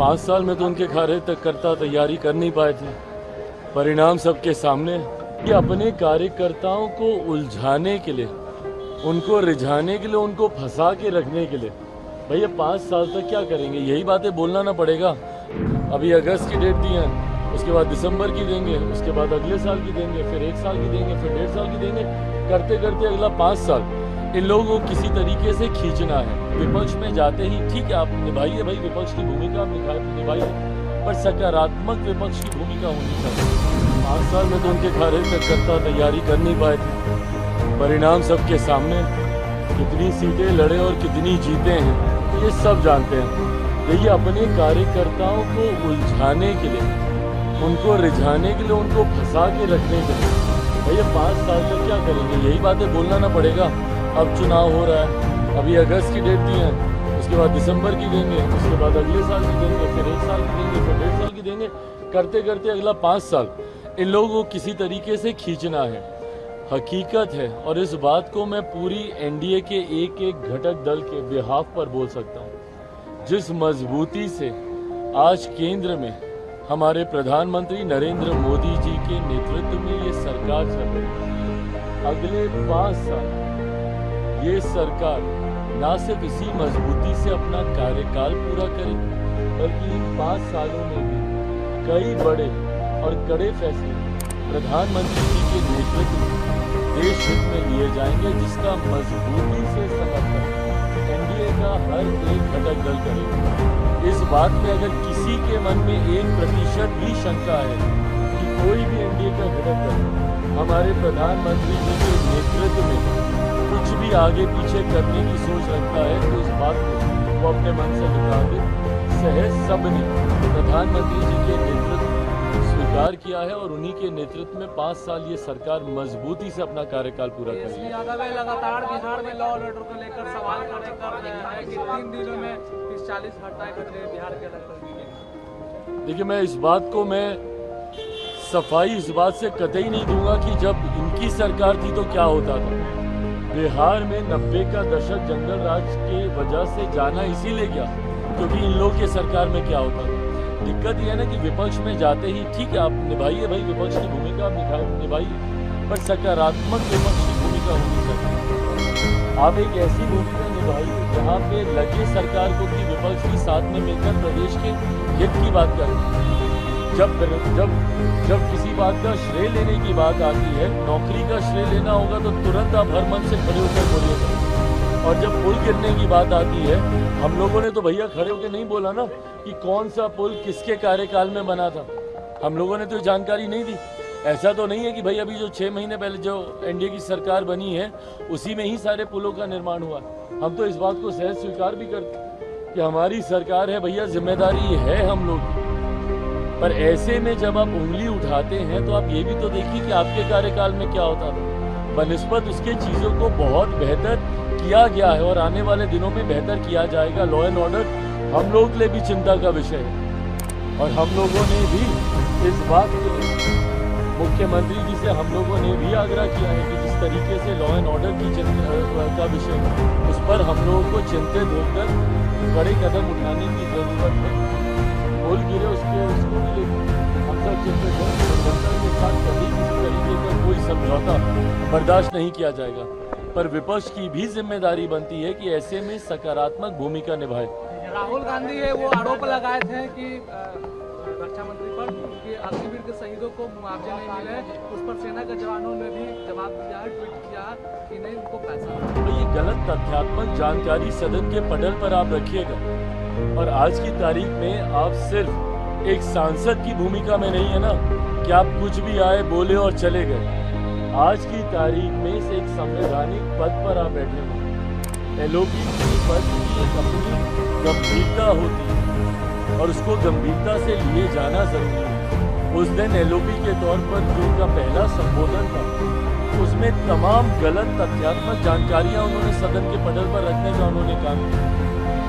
5 साल में तो उनके कार्यकर्ता तैयारी कर नहीं पाए थे। परिणाम सबके सामने कि अपने कार्यकर्ताओं को उलझाने के लिए, उनको रिझाने के लिए, उनको फंसा के रखने के लिए भैया 5 साल तक क्या करेंगे? यही बातें बोलना ना पड़ेगा। अभी अगस्त की डेट दी है, उसके बाद दिसंबर की देंगे, उसके बाद अगले साल की देंगे, फिर 1 साल की देंगे, फिर 1.5 साल की देंगे, करते करते अगला 5 साल इन लोगों को किसी तरीके से खींचना है। विपक्ष में जाते ही ठीक है, आप निभाइए भाई, विपक्ष की भूमिका आप निभाइए, पर सकारात्मक विपक्ष की भूमिका होनी चाहिए। 5 साल में तो उनके कार्यकर्ता तैयारी कर नहीं पाए थे। परिणाम सबके सामने, कितनी सीटें लड़े और कितनी जीते हैं ये सब जानते हैं। देखिए, अपने कार्यकर्ताओं को उलझाने के लिए, उनको रिझाने के लिए, उनको फंसा के रखने के लिए भैया 5 साल तक क्या करेंगे? यही बातें बोलना ना पड़ेगा। अब चुनाव हो रहा है, अभी अगस्त की डेट दी है, उसके बाद दिसंबर की देंगे, उसके बाद अगले साल की देंगे, फिर 1 साल की देंगे, फिर 1.5 साल की देंगे, करते करते अगला 5 साल इन लोगों को किसी तरीके से खींचना है। हकीकत है, और इस बात को मैं पूरी एनडीए के एक एक घटक दल के बिहाफ पर बोल सकता हूँ। जिस मजबूती से आज केंद्र में हमारे प्रधानमंत्री नरेंद्र मोदी जी के नेतृत्व में ये सरकार चल रही है, अगले 5 साल ये सरकार ना सिर्फ इसी मजबूती से अपना कार्यकाल पूरा करेगी, बल्कि इन 5 सालों में भी कई बड़े और कड़े फैसले प्रधानमंत्री जी के नेतृत्व में देश हित में लिए जाएंगे, जिसका मजबूती से समर्थन एनडीए का हर एक घटक दल करेगा। इस बात में अगर किसी के मन में 1% भी शंका है कि कोई भी एनडीए का घटक दल हमारे प्रधानमंत्री जी के नेतृत्व में कुछ भी आगे पीछे करने की सोच रखता है, तो इस बात को वो अपने मन से निकाल दे। सहज सबने प्रधानमंत्री जी के नेतृत्व स्वीकार किया है और उन्हीं के नेतृत्व में 5 साल ये सरकार मजबूती से अपना कार्यकाल पूरा करेगी। लगातार बिहार में लॉ और ऑर्डर को लेकर सवाल कर रहा है कि 3 दिनों में 30-40 घटनाएं घटे बिहार के अलग। देखिए, मैं इस बात को सफाई इस बात से कतई नहीं दूंगा कि जब इनकी सरकार थी तो क्या होता था। बिहार में 90 का दशक जंगल राज के वजह से जाना इसीलिए गया क्योंकि इन लोग के सरकार में क्या होता था। दिक्कत यह है ना कि विपक्ष में जाते ही ठीक है, आप निभाइए भाई, विपक्ष की भूमिका आप निभाइए, पर सकारात्मक विपक्ष की भूमिका होनी चाहिए। आप एक ऐसी भूमिका निभाइए जहाँ पे लगे सरकार को कि विपक्ष के साथ में मिलकर प्रदेश के हित की बात करें। जब किसी बात का श्रेय लेने की बात आती है, नौकरी का श्रेय लेना होगा तो तुरंत आप हर मन से खड़े होकर बोलिएगा। और जब पुल गिरने की बात आती है, हम लोगों ने तो भैया खड़े होकर नहीं बोला ना कि कौन सा पुल किसके कार्यकाल में बना था। हम लोगों ने तो जानकारी नहीं दी। ऐसा तो नहीं है कि भाई अभी जो 6 महीने पहले जो एनडीए की सरकार बनी है उसी में ही सारे पुलों का निर्माण हुआ। हम तो इस बात को सहज स्वीकार भी करते कि हमारी सरकार है भैया, जिम्मेदारी है हम लोग की। पर ऐसे में जब आप उंगली उठाते हैं तो आप ये भी तो देखिए कि आपके कार्यकाल में क्या होता था। बनिस्बत उसके चीज़ों को बहुत बेहतर किया गया है और आने वाले दिनों में बेहतर किया जाएगा। लॉ एंड ऑर्डर हम लोग के लिए भी चिंता का विषय है और हम लोगों ने भी इस बात के लिए मुख्यमंत्री जी से हम लोगों ने भी आग्रह किया है कि जिस तरीके से लॉ एंड ऑर्डर की का विषय है उस पर हम लोगों को चिंतित होकर बड़े कदम उठाने की जरूरत है। पुल गिरे उसको भी हम सब चिंतित हैं। गठबंधन के साथ कभी किसी तरीके का कोई समझौता बर्दाश्त नहीं किया जाएगा, पर विपक्ष की भी जिम्मेदारी बनती है कि ऐसे में सकारात्मक भूमिका निभाए। राहुल गांधी है वो आरोप लगाए थे कि रक्षा मंत्री पर कि अग्निवीर के शहीदों को मुआवजे नहीं मिले, उस पर सेना के जवानों ने भी जवाब दिया है, ट्वीट किया कि नहीं उनको पैसा। तो ये गलत तथ्यात्मक जानकारी सदन के पटल पर आप रखिएगा और आज की तारीख में आप सिर्फ एक सांसद की भूमिका में नहीं है ना कि आप कुछ भी आए बोले और चले गए। आज की तारीख में से एक संवैधानिक पद पर आप बैठे हो। एलओपी की पद की एक अपनी गंभीरता होती है और उसको गंभीरता से लिए जाना जरूरी है। उस दिन एलओपी के तौर पर जो उनका पहला संबोधन था उसमें तमाम गलत तथ्यात्मक जानकारियां उन्होंने सदन के पटल पर रखने का उन्होंने काम किया।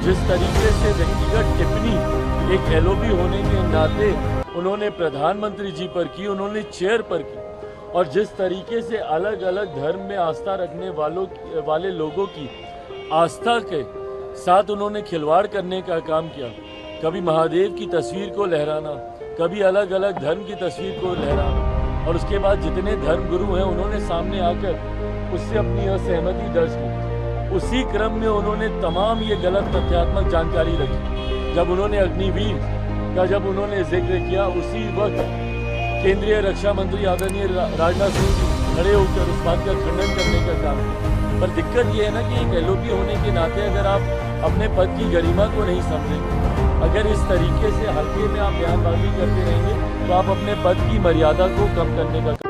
जिस तरीके से व्यक्तिगत टिप्पणी एक एलओपी होने के नाते उन्होंने प्रधानमंत्री जी पर की, उन्होंने चेयर पर की, और जिस तरीके से अलग अलग धर्म में आस्था रखने वाले लोगों की आस्था के साथ उन्होंने खिलवाड़ करने का काम किया, कभी महादेव की तस्वीर को लहराना, कभी अलग अलग धर्म की तस्वीर को लहराना, और उसके बाद जितने धर्म गुरु हैं उन्होंने सामने आकर उससे अपनी असहमति दर्ज की। उसी क्रम में उन्होंने तमाम ये गलत तथ्यात्मक जानकारी रखी। जब उन्होंने अग्निवीर का जब उन्होंने जिक्र किया, उसी वक्त केंद्रीय रक्षा मंत्री आदरणीय राजनाथ सिंह जी खड़े होकर उस बात का खंडन करने का काम किया। पर दिक्कत ये है ना कि एक एलओपी होने के नाते अगर आप अपने पद की गरिमा को नहीं समझेंगे, अगर इस तरीके से हल्के में आप बयानबाजी करते रहेंगे, तो आप अपने पद की मर्यादा को कम करने का